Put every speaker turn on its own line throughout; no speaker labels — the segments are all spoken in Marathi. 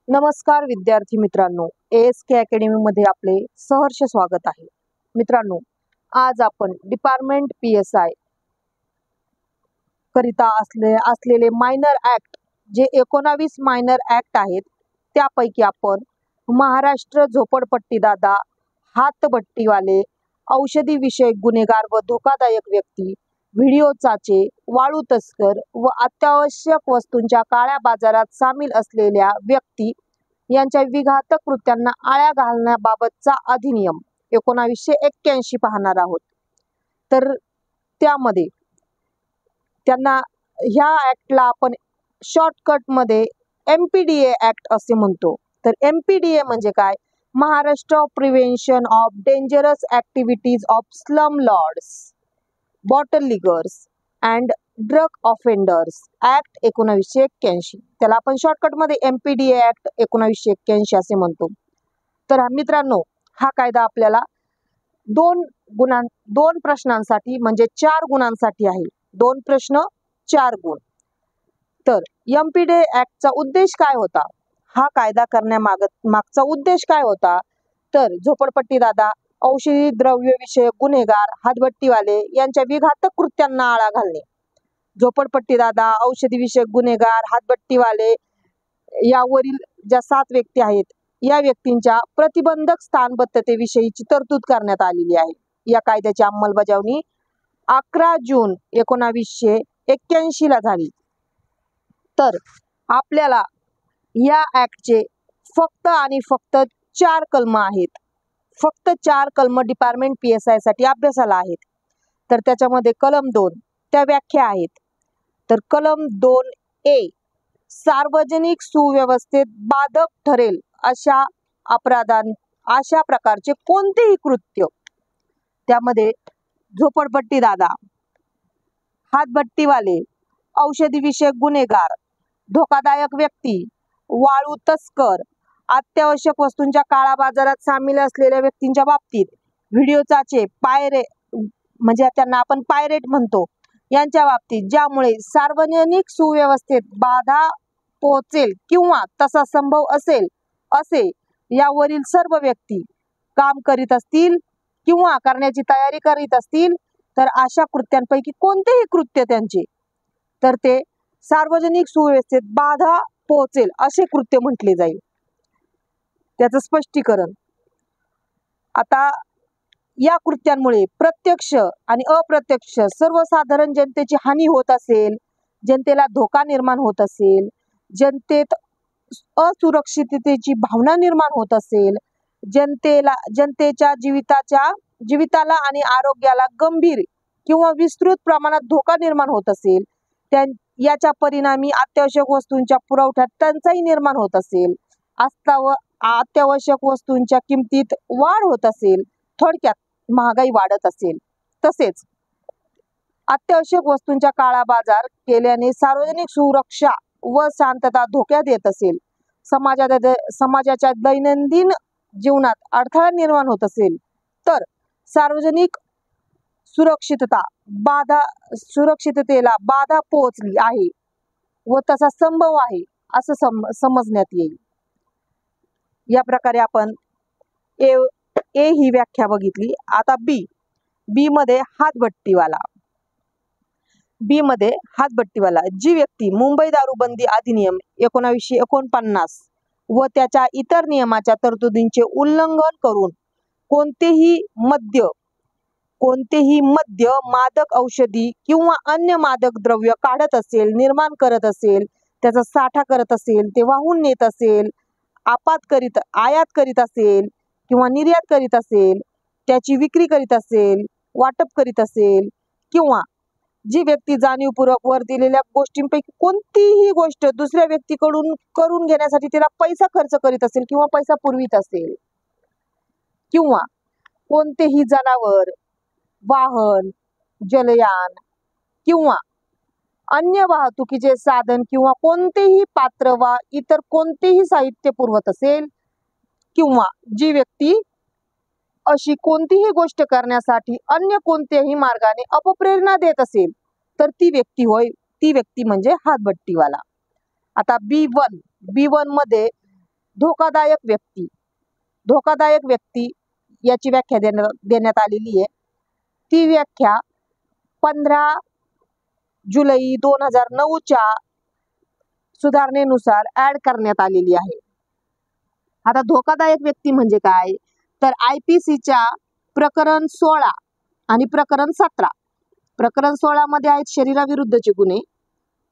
नमस्कार विद्यार्थी मित्रांनो, ASK अकॅडमी मध्ये आपले सहर्ष स्वागत आहे। मित्रांनो, आज आपण डिपार्टमेंट PSI करिता असलेले मायनर ऍक्ट जे 19 मायनर ऍक्ट आहेत त्यापैकी आपण महाराष्ट्र झोपडपट्टी दादा, हातभट्टीवाले, औषधी विषयक गुन्हेगार व धोकादायक व्यक्ती, व्हिडिओ चाचे, वाळू तस्कर व अत्यावश्यक वस्तूंच्या काळ्या बाजारात सामील असलेल्या व्यक्ती यांच्या विघातक कृत्यांना आळा घालण्याबाबतचा अधिनियम 1981 पाहणार आहोत। तर त्यामध्ये त्यांना ह्या ऍक्टला आपण शॉर्टकट मध्ये MPDA ऍक्ट असे म्हणतो। तर MPDA म्हणजे काय? Maharashtra prevention of dangerous activities of slum lords, bootleggers and drug offenders act 1981, त्याला आपण शॉर्टकट मध्ये MPDA ऍक्ट 1981 असे म्हणतो। तर मित्रांनो, हा कायदा आपल्याला दोन प्रश्नांसाठी म्हणजे 4 गुणांसाठी आहे। 2 प्रश्न 4 गुण। तर MPDA ऍक्टचा उद्देश काय होता? हा कायदा करण्यामागचा उद्देश काय होता? तर झोपडपट्टी दादा, औषधी द्रव्य विषयक गुन्हेगार, हातभट्टीवाले यांच्या विघातक कृत्यांना आळा घालणे। झोपडपट्टी दादा, औषधी विषयक गुन्हेगार, हातभट्टीवाले यावरील ज्या 7 व्यक्ती आहेत या व्यक्तींच्या प्रतिबंधक स्थानबद्धतेविषयीची तरतूद करण्यात आलेली आहे। या कायद्याची अंमलबजावणी 11 जून 1981 ला झाली। तर आपल्याला या ऍक्टचे फक्त आणि फक्त 4 कलम आहेत। फक्त 4 कलम डिपार्टमेंट PSI साठी अभ्यासाला आहेत। तर त्याच्यामध्ये कलम 2 त्या व्याख्या आहेत। तर कलम 2A सार्वजनिक सुव्यवस्थेत बाधक ठरेल अशा प्रकारचे कोणतेही कृत्य, त्यामध्ये झोपडपट्टी दादा, हातभट्टीवाले, औषधी विषयक गुन्हेगार, धोकादायक व्यक्ती, वाळू तस्कर, अत्यावश्यक वस्तूंच्या काळा बाजारात सामील असलेल्या व्यक्तींच्या बाबतीत, व्हिडिओ चाचे, म्हणजे त्यांना आपण पायरेट म्हणतो, यांच्या बाबतीत ज्यामुळे सार्वजनिक सुव्यवस्थेत बाधा पोहोचेल किंवा तसा संभव असेल असे यावरील सर्व व्यक्ती काम करीत असतील किंवा करण्याची तयारी करीत असतील तर अशा कृत्यांपैकी कोणतेही कृत्य त्यांचे तर ते सार्वजनिक सुव्यवस्थेत बाधा पोहोचेल असे कृत्य म्हटले जाईल। त्याचं स्पष्टीकरण, आता या कृत्यांमुळे प्रत्यक्ष आणि अप्रत्यक्ष सर्वसाधारण जनतेची हानी होत असेल, जनतेला धोका निर्माण होत असेल, जनतेत असुरक्षिततेची भावना निर्माण होत असेल, जनतेच्या जीविताला आणि आरोग्याला गंभीर किंवा विस्तृत प्रमाणात धोका निर्माण होत असेल, याच्या परिणामी अत्यावश्यक वस्तूंच्या पुरवठ्यात टंचाई निर्माण होत असेल, अत्यावश्यक वस्तूंच्या किमतीत वाढ होत असेल, थोडक्यात महागाई वाढत असेल, तसेच अत्यावश्यक वस्तूंच्या काळा बाजार केल्याने सार्वजनिक सुरक्षा व शांतता धोक्यात येत असेल, समाजाच्या दैनंदिन जीवनात अडथळा निर्माण होत असेल, तर सार्वजनिक सुरक्षिततेला बाधा पोहोचली आहे व तसा संभव आहे असं समजण्यात येईल। या प्रकारे आपण ए ही व्याख्या बघितली। आता बी मध्ये हातभट्टीवाला जी व्यक्ती मुंबई दारूबंदी अधिनियम 1949 व त्याच्या इतर नियमाच्या तरतुदींचे उल्लंघन करून कोणतेही मद्य, मादक औषधी किंवा अन्य मादक द्रव्य काढत असेल, निर्माण करत असेल, त्याचा साठा करत असेल, ते वाहून नेत असेल, आयात करीत असेल किंवा निर्यात करीत असेल, त्याची विक्री करीत असेल, वाटप करीत असेल किंवा जी व्यक्ती जाणीवपूर्वक वर दिलेल्या गोष्टींपैकी कोणतीही गोष्ट दुसऱ्या व्यक्तीकडून करून घेण्यासाठी तिला पैसा खर्च करीत असेल किंवा पैसा पुरवीत असेल, किंवा कोणतेही जनावर, वाहन, जलयान किंवा अन्य वाहतुकीचे साधन किंवा कोणतेही पात्र वा इतर कोणतेही साहित्य पुरवत असेल, किंवा जी व्यक्ती अशी कोणतीही गोष्ट करण्यासाठी अन्य कोणत्याही मार्गाने अपप्रेरणा देत असेल तर ती व्यक्ती म्हणजे हातभट्टीवाला। आता B1 मध्ये धोकादायक व्यक्ती. धोकादायक व्यक्ती याची व्याख्या देण्यात आलेली आहे. ती व्याख्या 15 जुलै 2009च्या सुधारणेनुसार ऍड करण्यात आलेली आहे. आता धोकादायक व्यक्ती म्हणजे काय, तर IPCच्या प्रकरण 16 आणि प्रकरण 17. प्रकरण 16 मध्ये आहेत शरीराविरुद्धचे गुन्हे,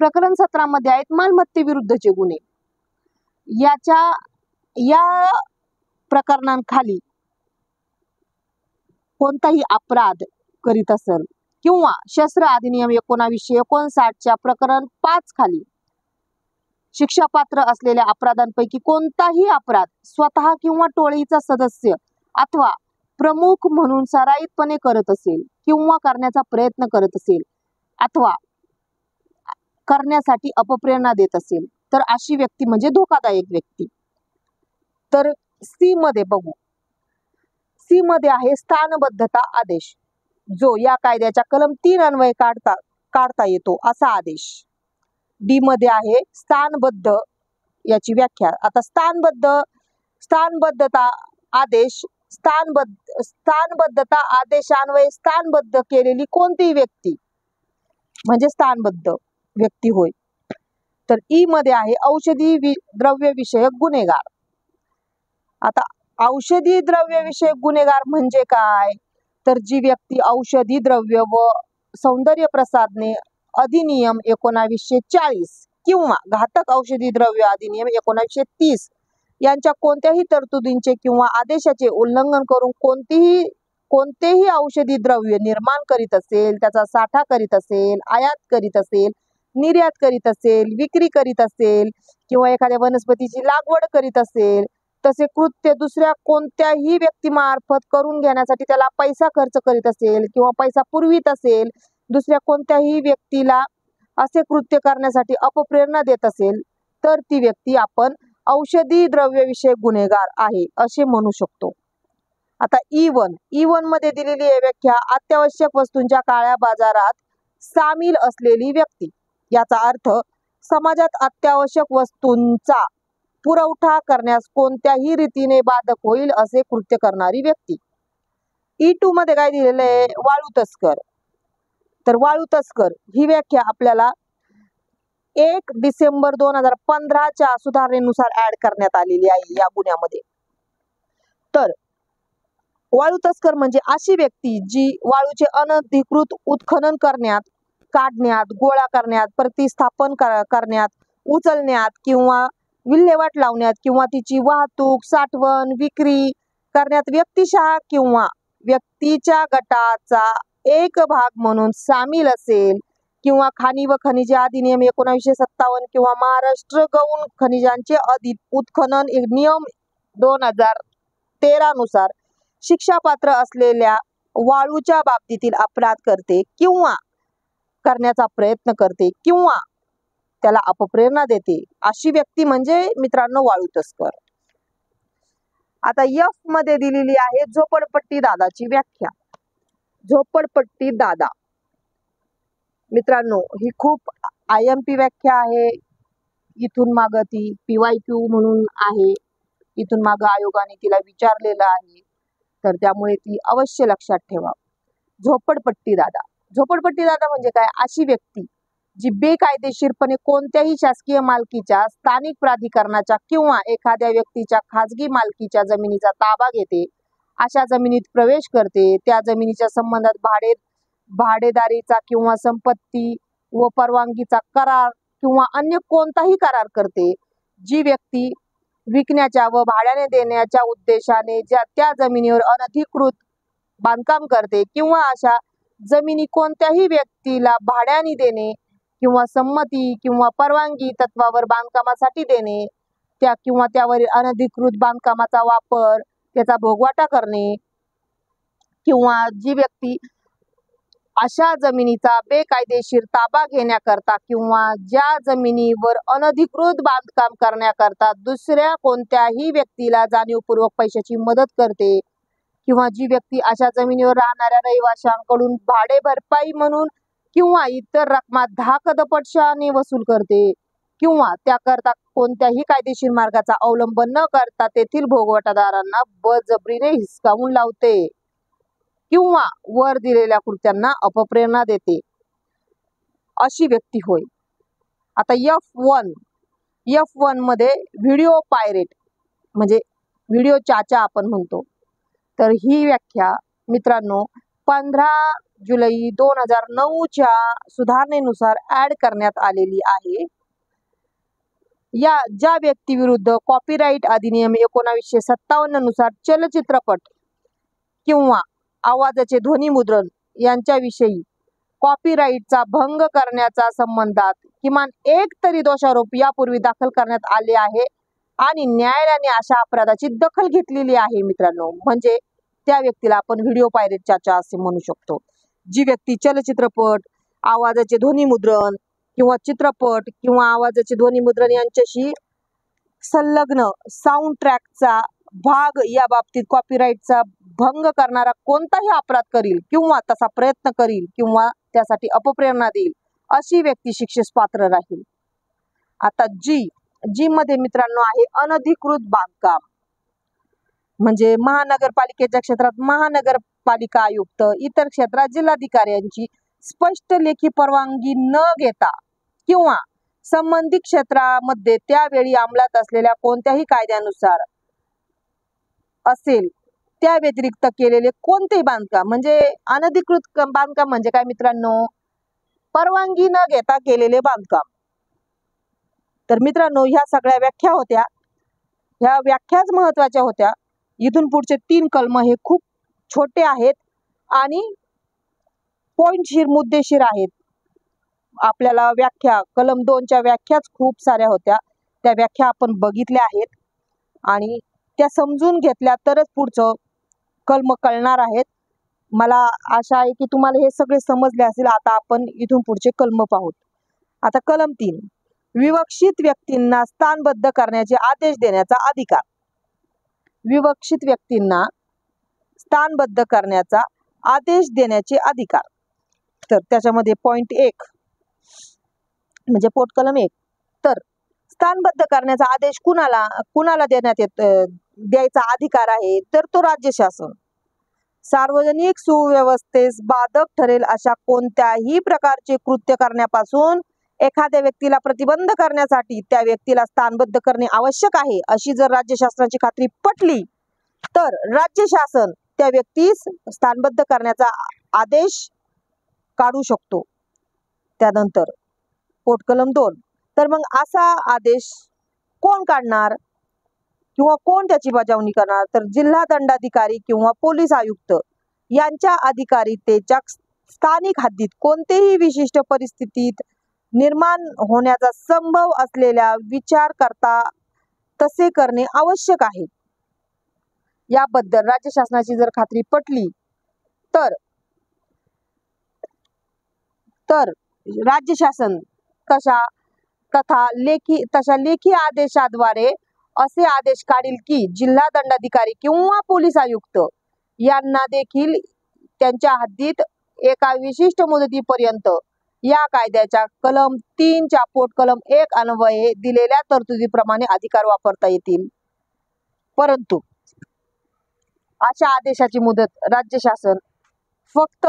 प्रकरण 17 मध्ये आहेत मालमत्तेविरुद्धचे गुन्हे. या प्रकरणांखाली कोणताही अपराध करीत असेल किंवा शस्त्र अधिनियम 1959च्या प्रकरण 5 खाली शिक्षापात्र असलेल्या अपराधांपैकी कोणताही अपराध स्वतः किंवा टोळीचा सदस्य अथवा प्रमुख म्हणून सराईतपणे करत असेल किंवा करण्याचा प्रयत्न करत असेल अथवा करण्यासाठी अपप्रेरणा देत असेल तर अशी व्यक्ती म्हणजे धोकादायक व्यक्ती. तर सी मध्ये बघू. सी मध्ये आहे स्थानबद्धता आदेश, जो या कायद्याच्या कलम 3 अन्वये काढता येतो असा आदेश. डी मध्ये आहे स्थानबद्ध याची व्याख्या. आता स्थानबद्धता आदेश स्थानबद्धता आदेशान्वये स्थानबद्ध केलेली कोणतीही व्यक्ती म्हणजे स्थानबद्ध व्यक्ती होय. तर ई मध्ये आहे औषधी द्रव्य विषयक गुन्हेगार. आता औषधी द्रव्य विषयक गुन्हेगार म्हणजे काय, तर जी व्यक्ती औषधी द्रव्य व सौंदर्य प्रसाधने अधिनियम 1940 किंवा घातक औषधी द्रव्य अधिनियम 1930 यांच्या कोणत्याही तरतुदींचे किंवा आदेशाचे उल्लंघन करून कोणतेही औषधी द्रव्य निर्माण करीत असेल, त्याचा साठा करीत असेल, आयात करीत असेल, निर्यात करीत असेल, विक्री करीत असेल किंवा एखाद्या वनस्पतीची लागवड करीत असेल, तसे कृत्य दुसऱ्या कोणत्याही व्यक्तीमार्फत करून घेण्यासाठी त्याला पैसा खर्च करीत असेल किंवा पैसा पुरवित असेल, दुसऱ्या कोणत्याही व्यक्तीला असे कृत्य करण्यासाठी अपप्रेरणा देत असेल, तर ती व्यक्ती आपण औषधी द्रव्य विषयक गुन्हेगार आहे असे म्हणू शकतो. आता E1 मध्ये दिलेली व्याख्या अत्यावश्यक वस्तूंच्या काळ्या बाजारात सामील असलेली व्यक्ती. याचा अर्थ समाजात अत्यावश्यक वस्तूंचा पुरवठा करण्यास कोणत्याही रीतीने बाधक होईल असे कृत्य करणारी व्यक्ती. E2 मध्ये काय दिलेलं आहे, वाळू तस्कर. तर वाळू तस्कर ही व्याख्या आपल्याला 1 डिसेंबर 2015च्या सुधारणेनुसार ऍड करण्यात आलेली आहे या गुन्ह्यामध्ये. तर वाळू तस्कर म्हणजे अशी व्यक्ती जी वाळूचे अनधिकृत उत्खनन करण्यात, काढण्यात, गोळा करण्यात, प्रतिस्थापन करण्यात, उचलण्यात किंवा विल्हेवाट लावण्यात किंवा तिची वाहतूक, साठवण, विक्री करण्यात व्यक्तिशः किंवा व्यक्तीच्या गटाचा एक भाग म्हणून सामील असेल किंवा खाणी व खनिजे अधिनियम 1957 किंवा महाराष्ट्र गौण खनिजांचे उत्खनन नियम 2013 नुसार शिक्षापात्र असलेल्या वाळूच्या बाबतीतील अपराध करते किंवा करण्याचा प्रयत्न करते किंवा त्याला अपप्रेरणा देते अशी व्यक्ती म्हणजे मित्रांनो वाळू तस्कर. आता F मध्ये दिलेली आहे झोपडपट्टी दादाची व्याख्या. झोपडपट्टी दादा मित्रांनो ही खूप IMP व्याख्या आहे. इथून माग ती PYQ म्हणून आहे, इथून माग आयोगाने तिला विचारलेलं आहे, तर त्यामुळे ती अवश्य लक्षात ठेवा. झोपडपट्टी दादा. झोपडपट्टी दादा म्हणजे काय, अशी व्यक्ती जी बेकायदेशीरपणे कोणत्याही शासकीय मालकीच्या, स्थानिक प्राधिकरणाच्या किंवा एखाद्या व्यक्तीच्या खाजगी मालकीच्या जमिनीचा ताबा घेते, अशा जमिनीत प्रवेश करते, त्या जमिनीच्या संबंधात भाडेदारीचा किंवा संपत्ती व परवानगीचा करार किंवा अन्य कोणताही करार करते. जी व्यक्ती विकण्याच्या व भाड्याने देण्याच्या उद्देशाने त्या जमिनीवर अनधिकृत बांधकाम करते किंवा अशा जमिनी कोणत्याही व्यक्तीला भाड्याने देणे किंवा संमती किंवा परवानगी तत्वावर बांधकामासाठी देणे, किंवा त्यावरील अनधिकृत बांधकामाचा वापर, त्याचा भोगवाटा करणे किंवा जी व्यक्ती अशा जमिनीचा बेकायदेशीर ताबा घेण्याकरता किंवा ज्या जमिनीवर अनधिकृत बांधकाम करण्याकरता दुसऱ्या कोणत्याही व्यक्तीला जाणीवपूर्वक पैशाची मदत करते किंवा जी व्यक्ती अशा जमिनीवर राहणाऱ्या रहिवाशांकडून भाडे भरपाई म्हणून किंवा इतर रकमात धाकदपटशाने वसूल करते किंवा त्याकरता कोणत्याही कायदेशीर मार्गाचा अवलंब न करता तेथील भोगवटादारांना बळजबरीने हिसकावून लावते किंवा वर दिलेल्या कृत्यांना अपप्रेरणा देते अशी व्यक्ती होय. आता F1 मध्ये व्हिडिओ पायरेट म्हणजे व्हिडिओ चाचा आपण म्हणतो. तर ही व्याख्या मित्रांनो 15 जुलै 2009च्या सुधारणेनुसार ऍड करण्यात आलेली आहे. ज्या व्यक्तीविरुद्ध कॉपीराईट अधिनियम 1957 नुसार चलचित्रपट किंवा आवाजाचे ध्वनिमुद्रण यांच्याविषयी कॉपीराईटचा भंग करण्याच्या संबंधात किमान एक तरी दोषारोप यापूर्वी दाखल करण्यात आले आहे आणि न्यायालयाने अशा अपराधाची दखल घेतलेली आहे मित्रांनो. म्हणजे त्या व्यक्तीला आपण व्हिडिओ पायरेट चाचा असे म्हणू शकतो. जी व्यक्ती चलचित्रपट, आवाजाचे ध्वनिमुद्रण किंवा चित्रपट किंवा आवाजाचे ध्वनिमुद्रण यांच्याशी संलग्न साऊंड ट्रॅकचा भाग या बाबतीत कॉपीराईटचा भंग करणारा कोणताही अपराध करील किंवा तसा प्रयत्न करील किंवा त्यासाठी अपप्रेरणा देईल अशी व्यक्ती शिक्षेस पात्र राहील. आता जी मध्ये मित्रांनो आहे अनधिकृत बांधकाम. म्हणजे महानगरपालिकेच्या क्षेत्रात महानगरपालिका आयुक्त, इतर क्षेत्रात जिल्हाधिकाऱ्यांची स्पष्ट लेखी परवानगी न घेता किंवा संबंधित क्षेत्रामध्ये त्यावेळी अंमलात असलेल्या कोणत्याही कायद्यानुसार असेल त्या व्यतिरिक्त केलेले कोणतेही बांधकाम. म्हणजे अनधिकृत बांधकाम म्हणजे काय मित्रांनो? परवानगी न घेता केलेले बांधकाम. तर मित्रांनो ह्या सगळ्या व्याख्या होत्या. ह्या व्याख्याच महत्वाच्या होत्या. इथून पुढचे 3 कलम हे खूप छोटे आहेत आणि पॉइंटशीर मुद्देशीर आहेत. आपल्याला व्याख्या कलम 2च्या व्याख्याच खूप साऱ्या होत्या. त्या व्याख्या आपण बघितल्या आहेत आणि त्या समजून घेतल्या तरच पुढचं कलम कळणार आहेत. मला आशा आहे की तुम्हाला हे सगळे समजले असेल. आता आपण इथून पुढचे कलम पाहू. आता कलम 3 विवक्षित व्यक्तींना स्थानबद्ध करण्याचे आदेश देण्याचा अधिकार. विवक्षित व्यक्तींना स्थानबद्ध करण्याचा आदेश देण्याचे अधिकार. तर त्याच्यामध्ये पॉइंट 1 म्हणजे पोट कलम 1. तर स्थानबद्ध करण्याचा आदेश कुणाला द्यायचा अधिकार आहे? तर तो राज्य शासन. सार्वजनिक सुव्यवस्थेस बाधक ठरेल अशा कोणत्याही प्रकारचे कृत्य करण्यापासून एखाद्या व्यक्तीला प्रतिबंध करण्यासाठी त्या व्यक्तीला स्थानबद्ध करणे आवश्यक आहे अशी जर राज्य शासनाची खात्री पटली तर राज्य शासन त्या व्यक्तीस स्थानबद्ध करण्याचा आदेश काढू शकतो. त्यानंतर पोट कलम 2. तर मग असा आदेश कोण काढणार किंवा कोण त्याची बजावणी करणार? तर जिल्हा दंडाधिकारी किंवा पोलीस आयुक्त यांच्या अधिकारितेच्या स्थानिक हद्दीत कोणतेही विशिष्ट परिस्थितीत निर्माण होण्याचा संभव असलेल्या विचार करता तसे करणे आवश्यक आहे. याबद्दल राज्य शासनाची जर खात्री पटली तर राज्य शासन तशा लेखी आदेशाद्वारे असे आदेश काढील की जिल्हा दंडाधिकारी किंवा पोलीस आयुक्त यांना देखील त्यांच्या हद्दीत एका विशिष्ट मुदतीपर्यंत या कायद्याच्या कलम 3च्या पोट कलम 1 अन्वये दिलेल्या तरतुदीप्रमाणे अधिकार वापरता येतील. परंतु अशा आदेशाची मुदत राज्य शासन फक्त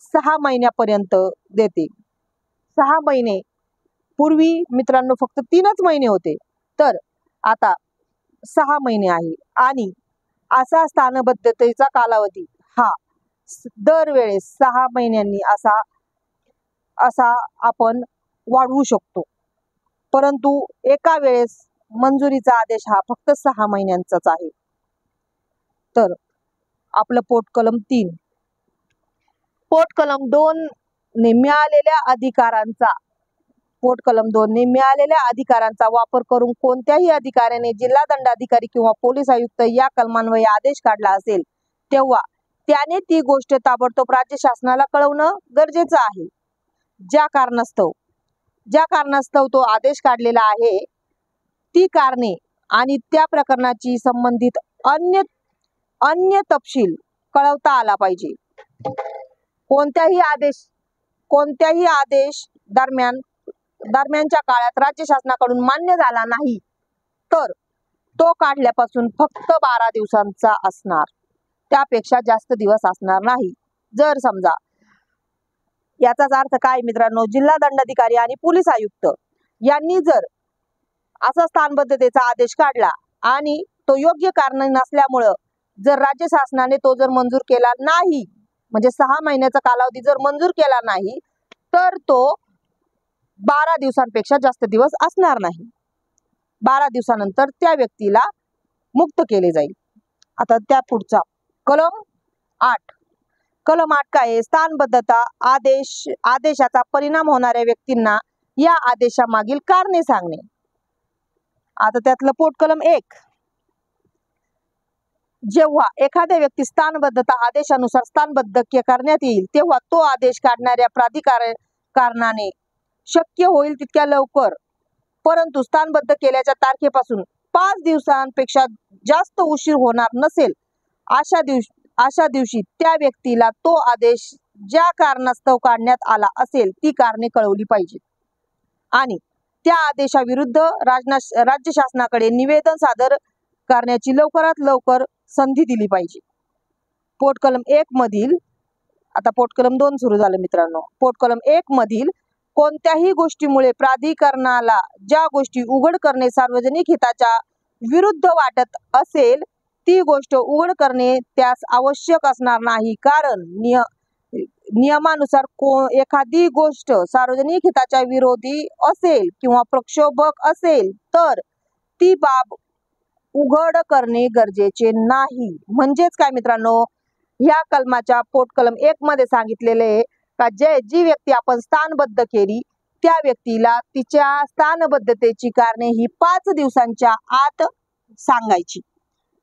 6 महिन्यापर्यंत देते. 6 महिने पूर्वी मित्रांनो फक्त 3च महिने होते. तर आता 6 महिने आहे आणि असा स्थानबद्धतेचा कालावधी हा दरवेळेस 6 महिन्यांनी असा आपण वाढवू शकतो. परंतु एका वेळेस मंजुरीचा आदेश हा फक्त 6 महिन्यांचाच आहे. तर आपलं पोट कलम 3. पोट कलम 2 ने मिळालेल्या अधिकारांचा वापर करून कोणत्याही अधिकाऱ्याने जिल्हा दंडाधिकारी किंवा पोलीस आयुक्त या कलमान्वये आदेश काढला असेल तेव्हा त्याने ती गोष्ट ताबडतोब राज्य शासनाला कळवणं गरजेचं आहे. ज्या कारणास्तव तो आदेश काढलेला आहे ती कारणे आणि त्या प्रकरणाची संबंधित अन्य तपशील कळवता आला पाहिजे. कोणत्याही आदेश दरम्यान दरम्यानच्या काळात राज्य शासनाकडून मान्य झाला नाही तर तो काढल्यापासून फक्त 12 दिवसांचा असणार, त्यापेक्षा जास्त दिवस असणार नाही। जर समजा, याचाच अर्थ काय मित्रांनो, जिल्हा दंडाधिकारी आणि पोलीस आयुक्त यांनी जर असा स्थानबद्धतेचा आदेश काढला आणि तो योग्य कारण नसल्यामुळं जर राज्य शासनाने तो जर मंजूर केला नाही, म्हणजे 6 महिन्याचा कालावधी जर मंजूर केला नाही तर तो 12 दिवसांपेक्षा जास्त दिवस असणार नाही। 12 दिवसानंतर त्या व्यक्तीला मुक्त केले जाईल। आता त्या पुढचा कलम 8 काय आहे? स्थानबद्धता आदेशाचा परिणाम होणाऱ्या व्यक्तींना या आदेशामागील कारणे सांगणे। आता त्यातलं पोटकलम 1, जेव्हा एखाद्या व्यक्ती स्थानबद्धता आदेशानुसार स्थानबद्ध करण्यात येईल तेव्हा तो आदेश काढणाऱ्या प्राधिकरणाने शक्य होईल तितक्या लवकर, परंतु स्थानबद्ध केल्याच्या तारखेपासून 5 दिवसांपेक्षा जास्त उशीर होणार नसेल अशा दिवशी त्या व्यक्तीला तो आदेश ज्या कारणास्तव काढण्यात आला असेल ती कारणे कळवली पाहिजे आणि त्या आदेशाविरुद्ध राज्य शासनाकडे निवेदन सादर करण्याची लवकरात लवकर संधी दिली पाहिजे। पोटकलम 1 मधील, आता पोटकलम 2 सुरू झालं मित्रांनो। पोटकलम 1 मधील कोणत्याही गोष्टीमुळे प्राधिकरणाला ज्या गोष्टी उघड करणे सार्वजनिक हिताच्या विरुद्ध वाटत असेल ती गोष्ट उघड करणे त्यास आवश्यक असणार नाही, कारण नियमानुसार एखादी गोष्ट सार्वजनिक हिताच्या विरोधी असेल किंवा प्रक्षोभक असेल तर ती बाब उघड करणे गरजेचे नाही। म्हणजेच काय मित्रांनो, ह्या कलमाच्या पोटकलम 1 मध्ये सांगितलेले का जी व्यक्ती आपण स्थानबद्ध केली त्या व्यक्तीला तिच्या स्थानबद्धतेची कारणे ही 5 दिवसांच्या आत सांगायची,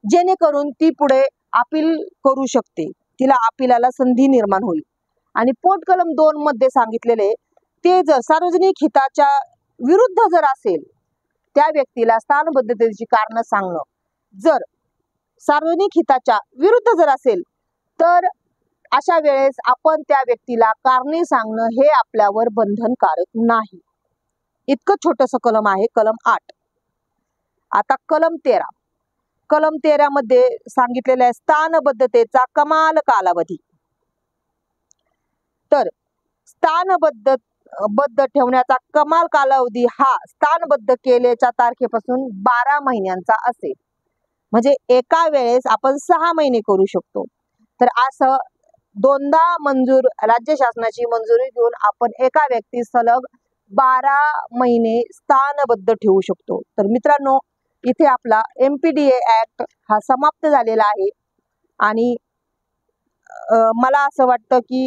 जेणेकरून ती पुढे अपील करू शकते, तिला अपीलाला संधी निर्माण होईल। आणि पोटकलम 2 मध्ये सांगितलेले ते जर सार्वजनिक हिताच्या विरुद्ध जर असेल त्या व्यक्तीला स्थानबद्धतेची कारण सांगणं, जर सार्वजनिक हिताच्या विरुद्ध जर असेल तर अशा वेळेस आपण त्या व्यक्तीला कारणे सांगणं हे आपल्यावर बंधनकारक नाही। इतकं छोटंसं कलम आहे कलम 8। आता कलम 13 मध्ये सांगितलेला आहे स्थानबद्धतेचा कमाल कालावधी। तर स्थानबद्ध ठेवण्याचा कमाल कालावधी हा स्थानबद्ध केल्याच्या तारखेपासून 12 महिन्यांचा असेल, म्हणजे एका वेळेस आपण 6 महिने करू शकतो। तर असं दोनदा राज्य शासनाची मंजुरी घेऊन आपण एका व्यक्ती सलग 12 महिने स्थानबद्ध ठेवू शकतो। तर मित्रांनो, इथे आपला MPDA ऍक्ट हा समाप्त झालेला आहे आणि मला असं वाटतं की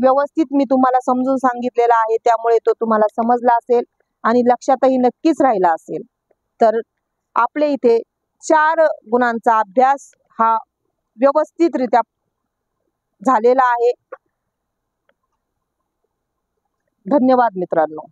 व्यवस्थित मी तुम्हाला समजून सांगितलेला आहे, त्यामुळे तो तुम्हाला समजला असेल आणि लक्षातही नक्कीच राहिला असेल। तर आपले इथे 4 गुणांचा अभ्यास हा व्यवस्थितरित्या झालेला आहे। धन्यवाद मित्रांनो।